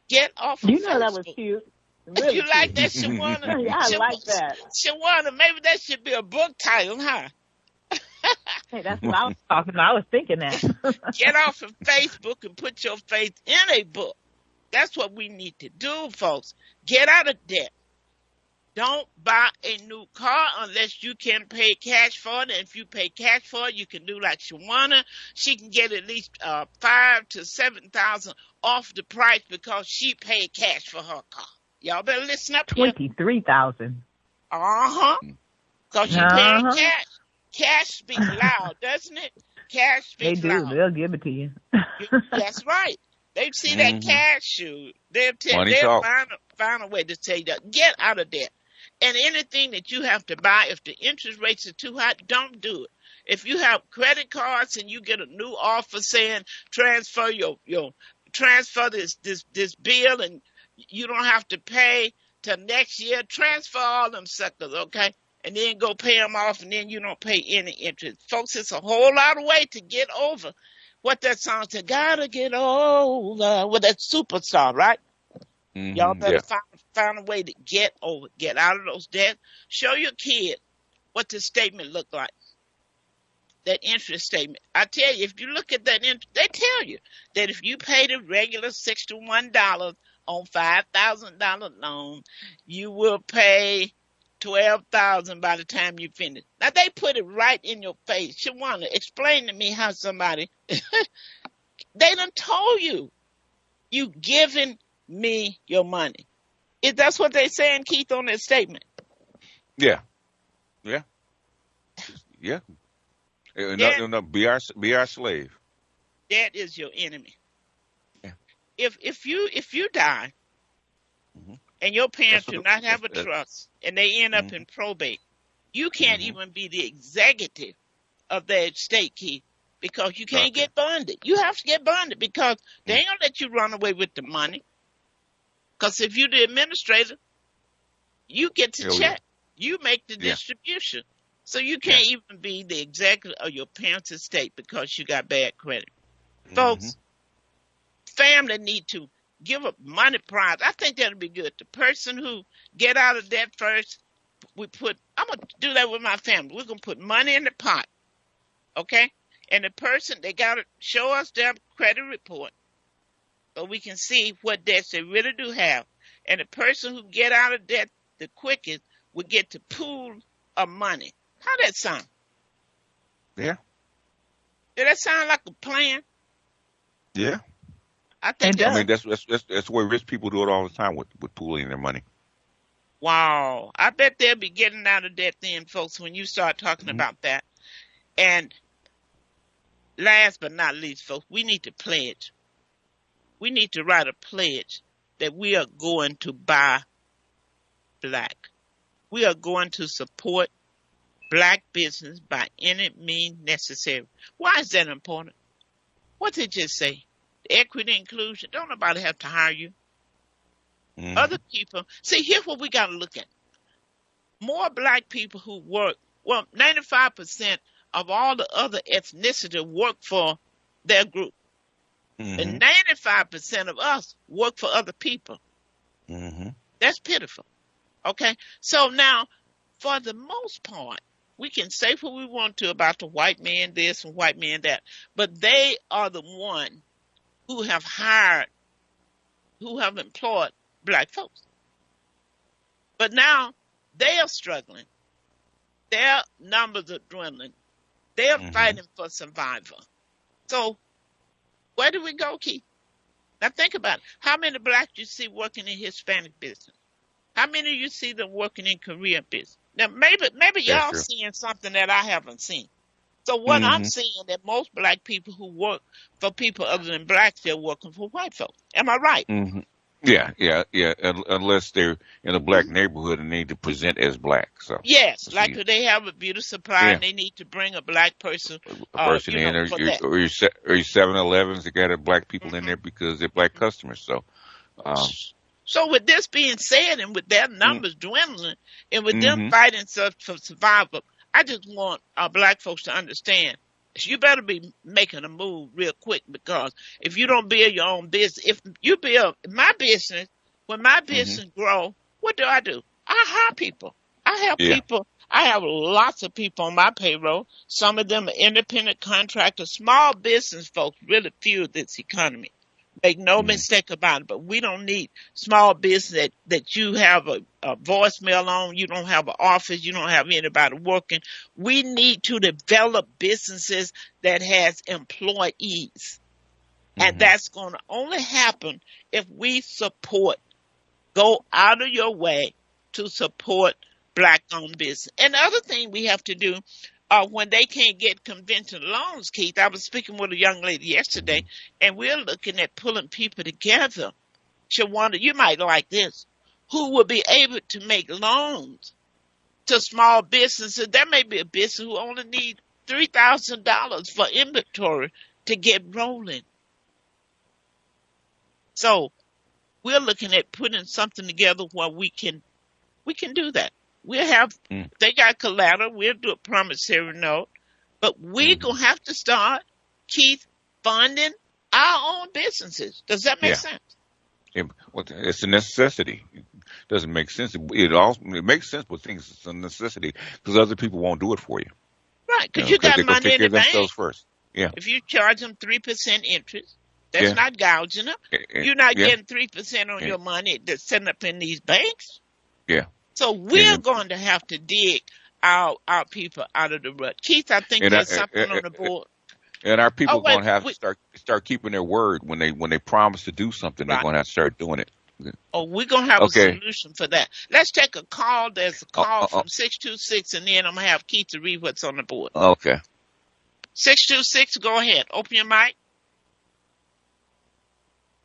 Get off of You know Facebook. that was cute. Really You like cute. that, Shawana? I like that. Shawana, maybe that should be a book title, huh? Hey, that's what I was talking about. I was thinking that. Get off of Facebook and put your faith in a book. That's what we need to do, folks. Get out of debt. Don't buy a new car unless you can pay cash for it. And if you pay cash for it, you can do like Shawana. She can get at least $5,000 to $7,000 off the price because she paid cash for her car. Y'all better listen up here. 23,000. Because she paid cash. Cash speaks loud, doesn't it? Cash They speaks do. loud. They'll give it to you. That's right. They see that cash shoot. They'll find a way to say that. Get out of debt. And anything that you have to buy, if the interest rates are too high, don't do it. If you have credit cards and you get a new offer saying transfer this bill and you don't have to pay till next year, transfer all them suckers, okay? And then go pay them off, and then you don't pay any interest. Folks, it's a whole lot of way to get over what that song said. Gotta get over with that superstar, right? Y'all better find a way to get over, get out of those debts. Show your kid what the statement look like, that interest statement. I tell you, if you look at that, they tell you that if you pay the regular $61 on $5,000 loan, you will pay $12,000 by the time you finish. Now, they put it right in your face. Shawana, explain to me how somebody, they done told you, you giving me your money. If that's what they saying, Keith, on that statement. Yeah. No, be our slave. That is your enemy. Yeah. If you die and your parents do not have a trust and they end up in probate, you can't even be the executive of that estate, Keith, because you can't get bonded. You have to get bonded because they ain't gonna let you run away with the money. Because if you're the administrator, you get to check. You make the distribution. So you can't even be the executive of your parents' estate because you got bad credit. Folks, family need to give a money prize. I think that'll be good. The person who get out of debt first, I'm going to do that with my family. We're going to put money in the pot, okay? And the person, they got to show us their credit report so we can see what debts they really do have. And the person who get out of debt the quickest will get to pool of money. How that sound? Yeah. Did that sound like a plan? Yeah. I think I mean, that's the way rich people do it all the time with pooling their money. Wow. I bet they'll be getting out of debt then, folks, when you start talking about that. And last but not least, folks, we need to pledge. We need to write a pledge that we are going to buy black. We are going to support black business by any means necessary. Why is that important? What did it just say? Equity, inclusion. Don't nobody have to hire you. Other people. See, here's what we got to look at. More black people who work. Well, 95% of all the other ethnicity work for their group. And 95% of us work for other people. That's pitiful. Okay. So now, for the most part, we can say what we want to about the white man this and white man that, but they are the one who have hired, who have employed black folks. But now they are struggling. Their numbers are dwindling. They're fighting for survival. So where do we go, Keith? Now think about it. How many blacks you see working in Hispanic business? How many you see them working in Korean business? Now maybe y'all seeing something that I haven't seen. So what I'm seeing that most black people who work for people other than blacks, they're working for white folks. Am I right? Yeah. Unless they're in a black neighborhood and need to present as black. So yes, like they have a beauty supply and they need to bring a black person, in, or your 7-Elevens, they got black people in there because they're black customers. So, so with this being said, and with their numbers dwindling, and with them fighting for survival, I just want our black folks to understand. You better be making a move real quick, because if you don't build your own business, if you build my business, when my business grow, what do? I hire people. I have people. I have lots of people on my payroll. Some of them are independent contractors, small business folks really fuel this economy. Make no mistake about it, but we don't need small business that you have a voicemail on, you don't have an office, you don't have anybody working. We need to develop businesses that has employees. And that's going to only happen if we go out of your way to support black-owned business. And the other thing we have to do, when they can't get conventional loans, Keith, I was speaking with a young lady yesterday, and we're looking at pulling people together. Shawanda, you might like this, who will be able to make loans to small businesses. There may be a business who only need $3,000 for inventory to get rolling. So we're looking at putting something together where we can do that. We'll have, they got collateral, we'll do a promissory note, but we're going to have to start, Keith, funding our own businesses. Does that make sense? Yeah, well, it's a necessity. It doesn't make sense. It makes sense, but things it's a necessity because other people won't do it for you. Right, because you got money in the bank. First. Yeah. If you charge them 3% interest, that's not gouging them. You're not getting 3% on your money that's sitting up in these banks. Yeah. So we're going to have to dig our people out of the rut. Keith, I think there's something on the board. And our people are going to have to start keeping their word when they promise to do something. They're going to have to start doing it. Oh, we're going to have a solution for that. Let's take a call. There's a call from 626, and then I'm going to have Keith to read what's on the board. Okay. 626, go ahead. Open your mic.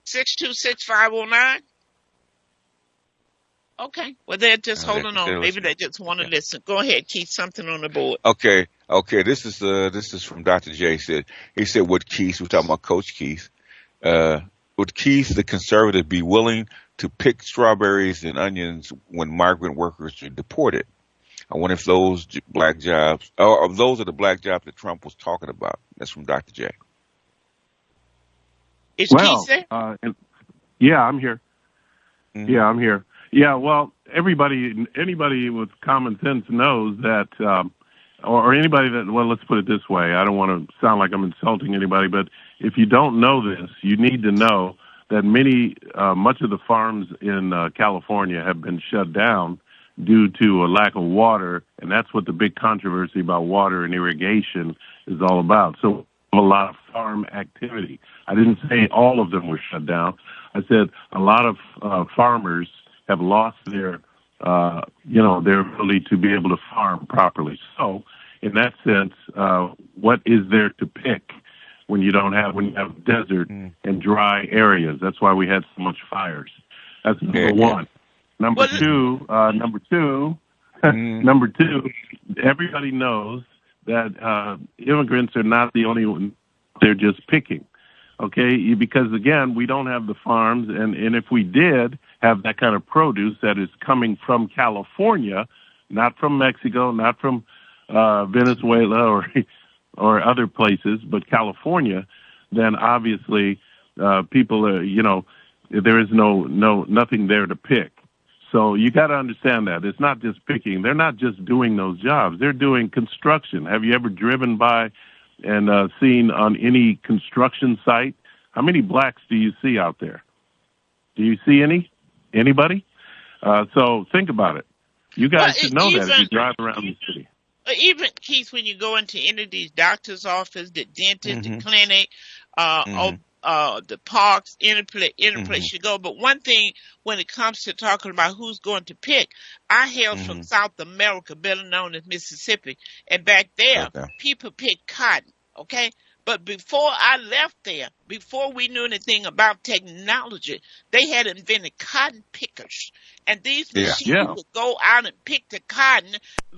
626-509. Okay. Well, they're just holding on. Maybe they just want to listen. Go ahead. Keith, something on the board. Okay. This is from Dr. J. He said, would Keith, we're talking about Coach Keith, would Keith, the conservative, be willing to pick strawberries and onions when migrant workers are deported? I wonder if those black jobs, or those are the black jobs that Trump was talking about. That's from Dr. J. Is Keith there? Yeah, I'm here. Yeah, I'm here. Yeah, well, anybody with common sense knows that, or anybody that, well, let's put it this way. I don't want to sound like I'm insulting anybody, but if you don't know this, you need to know that much of the farms in California have been shut down due to a lack of water, and that's what the big controversy about water and irrigation is all about. So a lot of farm activity. I didn't say all of them were shut down. I said a lot of farmers have lost their ability to be able to farm properly. So, in that sense, what is there to pick when you have desert and dry areas? That's why we had so much fires. That's number one. Number two, everybody knows that immigrants are not the only one. They're just picking. Okay, because again, we don't have the farms, and if we did have that kind of produce that is coming from California, not from Mexico, not from Venezuela or other places, but California, then obviously people are, there is nothing there to pick. So you got to understand that. It's not just picking. They're not just doing those jobs. They're doing construction. Have you ever driven by and seen on any construction site? How many blacks do you see out there? Do you see any? Anybody? So think about it. You guys should know that if you drive around the city. Even, Keith, when you go into any of these doctor's office, the dentist, the clinic, the parks, any place you go. But one thing, when it comes to talking about who's going to pick, I hail from South America, better known as Mississippi, and back there, people pick cotton, okay? But before I left there, before we knew anything about technology, they had invented cotton pickers. And these machines would go out and pick the cotton.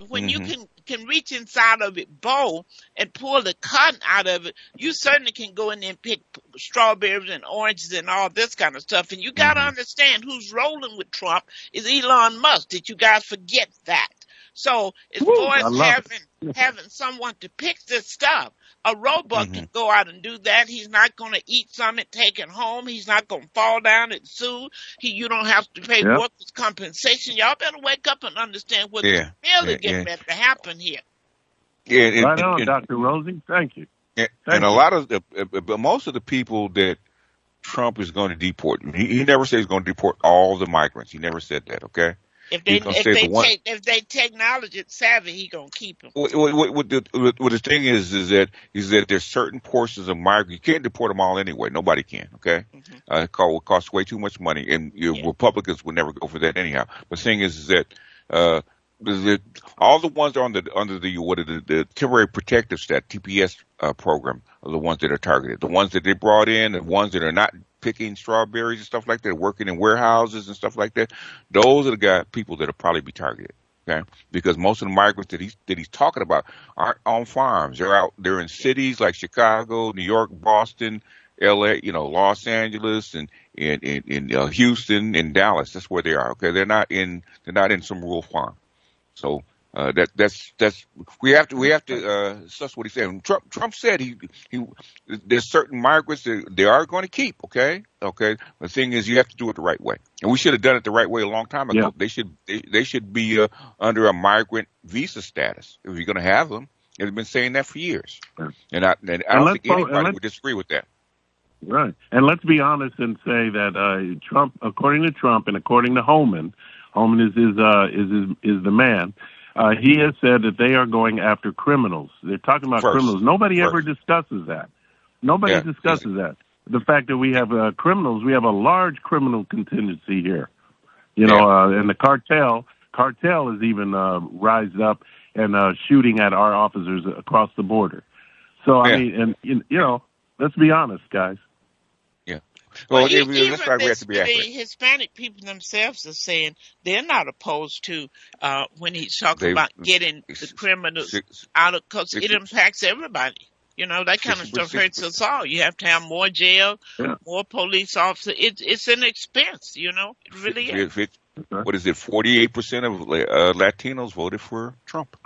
When you can reach inside of it bowl and pull the cotton out of it, you certainly can go in there and pick strawberries and oranges and all this kind of stuff. And you got to understand who's rolling with Trump is Elon Musk. Did you guys forget that? So as far as having someone to pick this stuff, a robot can go out and do that. He's not going to eat some and take it home. He's not going to fall down and sue. You don't have to pay workers' compensation. Y'all better wake up and understand what's really getting ready to happen here. Right on, Dr. Rosie. Thank you. And a lot of most of the people that Trump is going to deport, he never said he's going to deport all the migrants. He never said that, okay? If they technology savvy, he gonna keep them. What the thing is that there's certain portions of migrants you can't deport them all anyway. Nobody can. Okay, it costs way too much money, and Republicans would never go for that anyhow. But the thing is that all the ones that are under the temporary protective status TPS program are the ones that are targeted. The ones that they brought in, the ones that are not picking strawberries and stuff like that, working in warehouses and stuff like that, those are the people that will probably be targeted. Okay, because most of the migrants that he's talking about aren't on farms. They're in cities like Chicago, New York, Boston, L.A., Los Angeles, and in Houston and Dallas. That's where they are. Okay, they're not in some rural farm. So that's we have to suss what he said. Trump said he there's certain migrants that they are going to keep. Okay. The thing is, you have to do it the right way, and we should have done it the right way a long time ago. Yeah. They should be under a migrant visa status if you're going to have them. They've been saying that for years, and I don't think anybody would disagree with that. Right, and let's be honest and say that Trump, according to Trump and according to Holman is the man. He has said that they are going after criminals. They're talking about criminals. Nobody ever discusses that. Nobody discusses that. The fact that we have criminals, we have a large criminal contingency here. And the cartel is even rised up and shooting at our officers across the border. So, I mean, and let's be honest, guys. Well, even the Hispanic people themselves are saying they're not opposed to when he's talking about getting the criminals out of, because it impacts everybody. That kind of stuff hurts us all. You have to have more jail, more police officers. It's an expense, it really is. What is it? 48% of Latinos voted for Trump.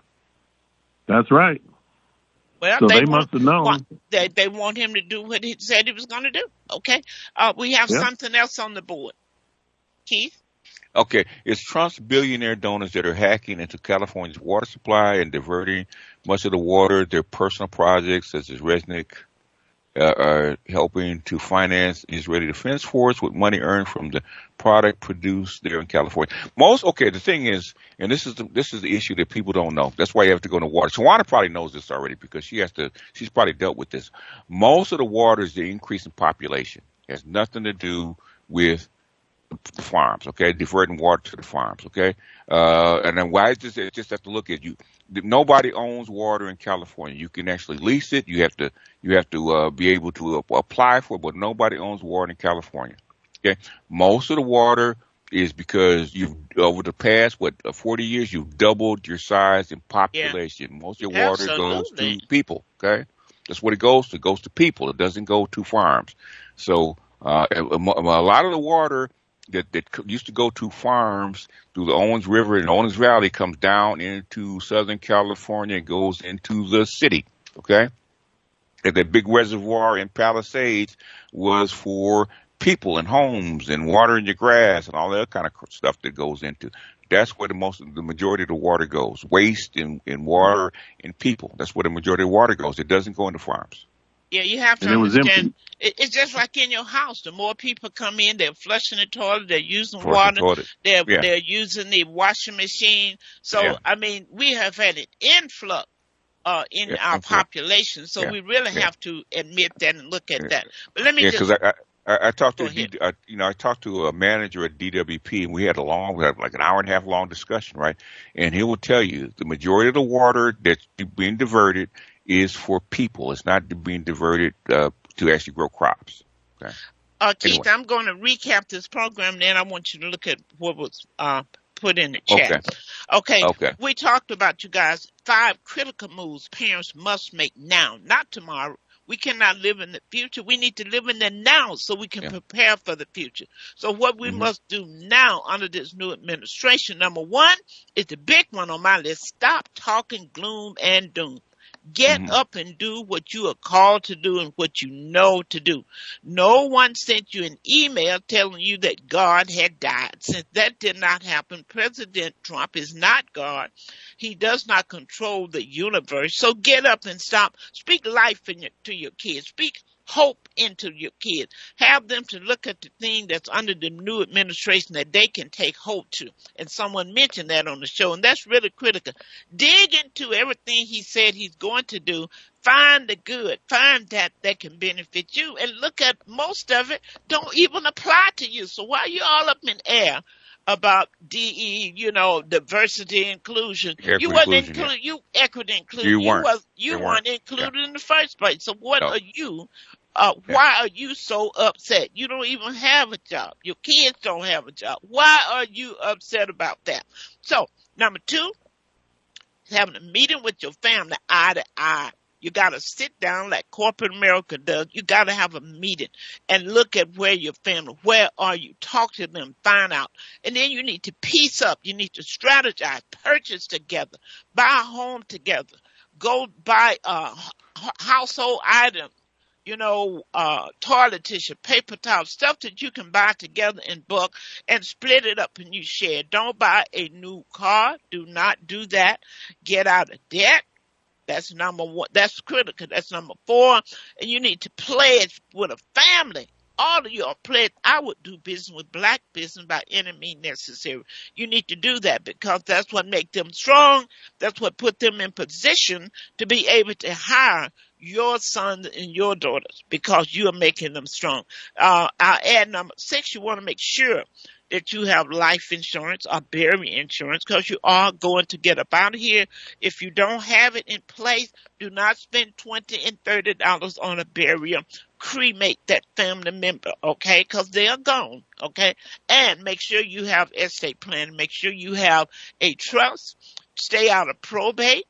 That's right. Well, so they must have known. They want him to do what he said he was going to do. Okay. We have something else on the board. Keith? Okay. It's Trump's billionaire donors that are hacking into California's water supply and diverting much of the water. Their personal projects, such as Resnick, are helping to finance Israeli Defense Force with money earned from the product produced there in California. The thing is, and this is the issue that people don't know. That's why you have to go into water. Tawana probably knows this already because she's probably dealt with this. Most of the water is the increase in population. It has nothing to do with the farms, okay? Diverting water to the farms, okay? And then why is this? Just have to look at you. Nobody owns water in California. You can actually lease it. You have to be able to apply for it, but nobody owns water in California. Okay, most of the water is because over the past 40 years you've doubled your size and population. Yeah. Most of your water goes to people. Okay, that's what it goes to. It goes to people. It doesn't go to farms. So a lot of the water that used to go to farms through the Owens River and Owens Valley comes down into Southern California and goes into the city, okay? And that big reservoir in Palisades was for people and homes and watering your grass and all that kind of stuff that goes into. That's where the majority of the water goes. Waste in water and people. That's where the majority of the water goes. It doesn't go into farms. Yeah, you have to And it was understand. empty. It's just like in your house. The more people come in, they're flushing the toilet, they're using Flushing water, toilet. Yeah. they're using the washing machine. So Yeah. I mean, we have had an influx in Yeah, our influx. population. So Yeah. we really Yeah. have to admit that and look at Yeah. that. But let me Yeah, just because I talked go to ahead. I talked to a manager at DWP, and we had like an hour and a half long discussion, right? And he will tell you the majority of the water that's being diverted is for people. It's not being diverted to actually grow crops. Okay. Keith, Anyway. I'm going to recap this program. Then I want you to look at what was put in the chat. Okay. Okay. We talked about, you guys, 5 critical moves parents must make now, not tomorrow. We cannot live in the future. We need to live in the now so we can prepare for the future. So what we must do now under this new administration, number 1 is the big one on my list. Stop talking gloom and doom. Get up and do what you are called to do and what you know to do. No one sent you an email telling you that God had died. Since that did not happen, President Trump is not God. He does not control the universe. So get up and stop. Speak life to your kids. Speak hope into your kids. Have them to look at the thing that's under the new administration that they can take hope to. And someone mentioned that on the show, and that's really critical. Dig into everything he said he's going to do. Find the good. Find that can benefit you. And look at most of it don't even apply to you. So while you're all up in air about DE, diversity, inclusion, you wasn't included. You equity inclusion. You weren't included in the first place. So what are you? Why are you so upset? You don't even have a job. Your kids don't have a job. Why are you upset about that? So number 2, having a meeting with your family eye to eye. You got to sit down like corporate America does. You got to have a meeting and look at where your family, where are you? Talk to them, find out. And then you need to piece up. You need to strategize, purchase together, buy a home together, go buy household items, toilet tissue, paper towels, stuff that you can buy together in bulk and split it up and you share. Don't buy a new car. Do not do that. Get out of debt. That's number 1. That's critical. That's number 4. And you need to pledge with a family. All of you are pledged. I would do business with black business by any means necessary. You need to do that because that's what makes them strong. That's what put them in position to be able to hire your sons and your daughters because you are making them strong. I'll add number 6. You want to make sure that you have life insurance or burial insurance because you are going to get up out of here. If you don't have it in place, do not spend $20 and $30 on a burial. Cremate that family member, okay, because they are gone, okay? And make sure you have estate planning. Make sure you have a trust. Stay out of probate.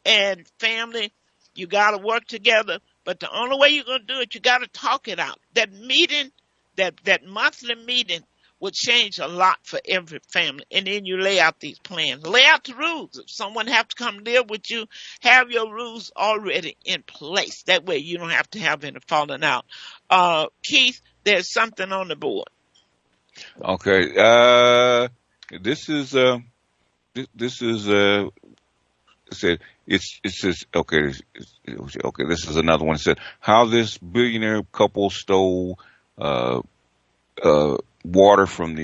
And family, you got to work together. But the only way you're going to do it, you got to talk it out. That meeting, that monthly meeting, would change a lot for every family. And then you lay out these plans. Lay out the rules. If someone have to come live with you, have your rules already in place. That way you don't have to have any falling out. Keith, there's something on the board. Okay. This is it says okay. This is another one. It said how this billionaire couple stole water from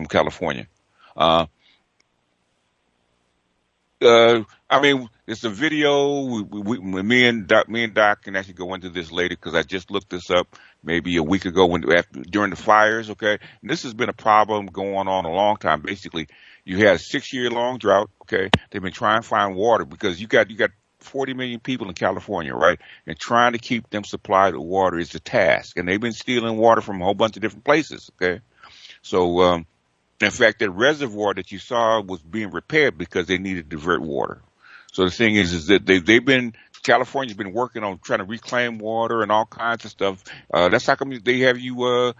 California. I mean, it's a video. Me and Doc can actually go into this later because I just looked this up maybe a week ago during the fires. Okay, and this has been a problem going on a long time. Basically, you had a 6-year long drought. Okay, they've been trying to find water because you got 40 million people in California, right? And trying to keep them supplied with water is a task. And they've been stealing water from a whole bunch of different places, okay? So, in fact, that reservoir that you saw was being repaired because they needed to divert water. So the thing is that California's been working on trying to reclaim water and all kinds of stuff. That's how come they have you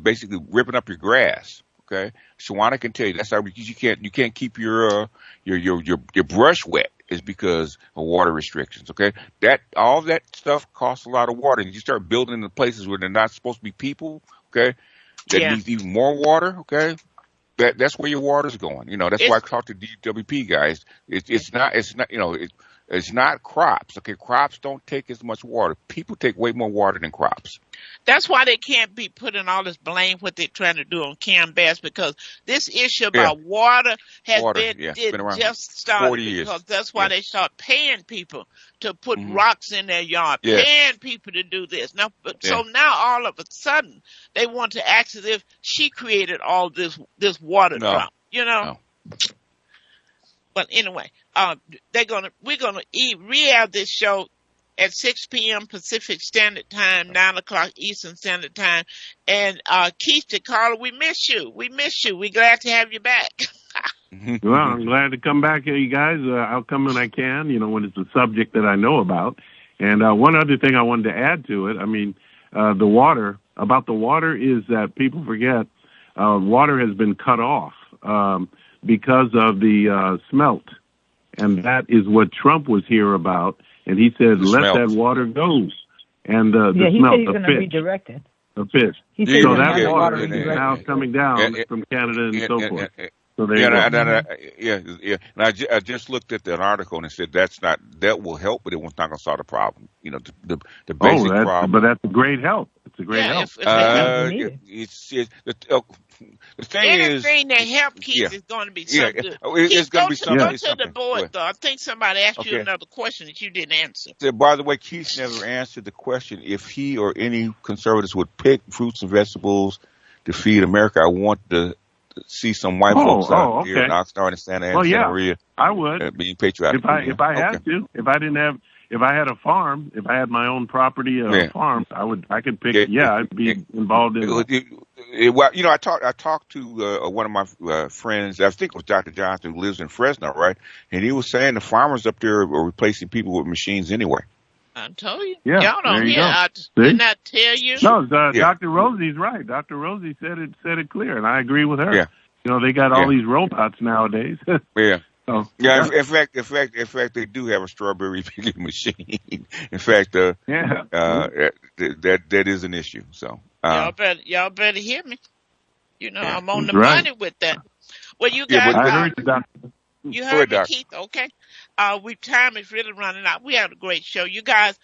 basically ripping up your grass. Okay, Shawana can tell you that's how because you can't keep your brush wet. is because of water restrictions. Okay, that all that stuff costs a lot of water, and you start building in the places where they're not supposed to be people. Okay, that Yeah. needs even more water. Okay, that's where your water's going. That's why I talk to DWP guys. It's not it's not crops. Okay, crops don't take as much water. People take way more water than crops. That's why they can't be putting all this blame what they're trying to do on Cam Bass, because this issue about water has been around just started 40 years. Because that's why they start paying people to put rocks in their yard, paying people to do this. Now, so now all of a sudden they want to act as if she created all this water drop. No. But anyway, we're gonna re-air this show at 6 p.m. Pacific Standard Time, 9 o'clock Eastern Standard Time. And Keith DeCarlo, we miss you. We're glad to have you back. Well, I'm glad to come back here, you guys. I'll come when I can, when it's a subject that I know about. And one other thing I wanted to add to it, the water is that people forget water has been cut off because of the smelt. And that is what Trump was here about. And he said, let that water go. And the he smelt, said he's going to redirect it. The fish. He said So that water is now coming down from Canada and so forth. So And I just looked at that article and it said that will help, but it was not going to solve the problem. The basic problem. But that's a great help. It's a great help. The thing anything that help Keith is going to be something good. It's going to be something. Go to the board, though. I think somebody asked you another question that you didn't answer. By the way, Keith never answered the question if he or any conservatives would pick fruits and vegetables to feed America. I want to see some white folks out here in Oxnard and Santa Maria. I would. Being patriotic. If I had to, if I had a farm, if I had my own property, farm, I could pick. I'd be involved in it. Well, I talked to one of my friends. I think it was Dr. Johnson, who lives in Fresno, right? And he was saying the farmers up there are replacing people with machines anyway. I told you. Yeah, y'all don't hear. Didn't I tell you? No, Dr. Rosie's right. Dr. Rosie said it clear, and I agree with her. Yeah. They got all these robots nowadays. Yeah. So, in fact, they do have a strawberry picking machine. In fact, that is an issue. So y'all better hear me. I'm on the money with that. Well, you guys, I heard you, Doctor. You heard me, Keith? Okay. Time is really running out. We had a great show. You guys,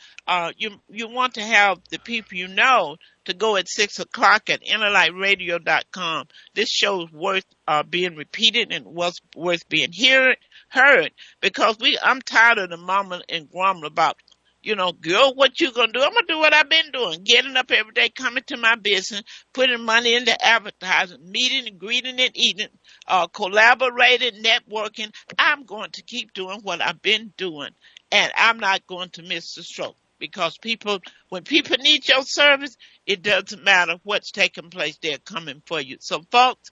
you want to have the people to go at 6 o'clock at innerlightradio.com. This show is worth being repeated and was worth being heard, because I'm tired of the mama and grumble about, girl, what you gonna do? I'm gonna do what I've been doing, getting up every day, coming to my business, putting money into advertising, meeting and greeting and eating, collaborating, networking. I'm going to keep doing what I've been doing, and I'm not going to miss the stroke, because when people need your service, it doesn't matter what's taking place, they're coming for you. So folks,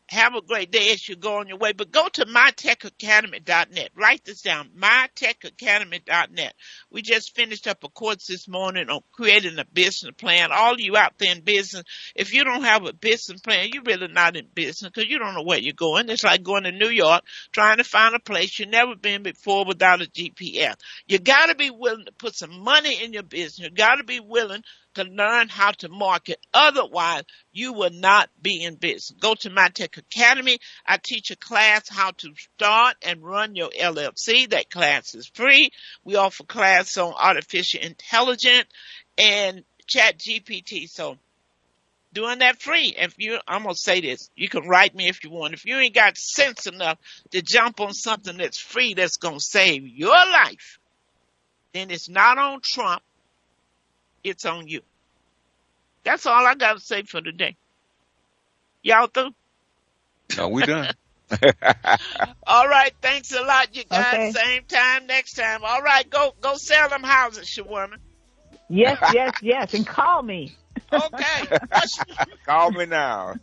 have a great day as you go on your way. But go to mytechacademy.net. Write this down, mytechacademy.net. We just finished up a course this morning on creating a business plan. All you out there in business, if you don't have a business plan, you're really not in business, because you don't know where you're going. It's like going to New York, trying to find a place you've never been before without a GPS. You got to be willing to put some money in your business. You got to be willing to learn how to market. Otherwise, you will not be in business. Go to My Tech Academy. I teach a class how to start and run your LLC. That class is free. We offer class on artificial intelligence and Chat GPT. So doing that free. I'm going to say this. You can write me if you want. If you ain't got sense enough to jump on something that's free that's going to save your life, then it's not on Trump. It's on you. That's all I got to say for today. Y'all through? No, we done. All right. Thanks a lot, you guys. Okay. Same time next time. All right. Go sell them houses, Shawarma. Yes. And call me. Okay. Call me now.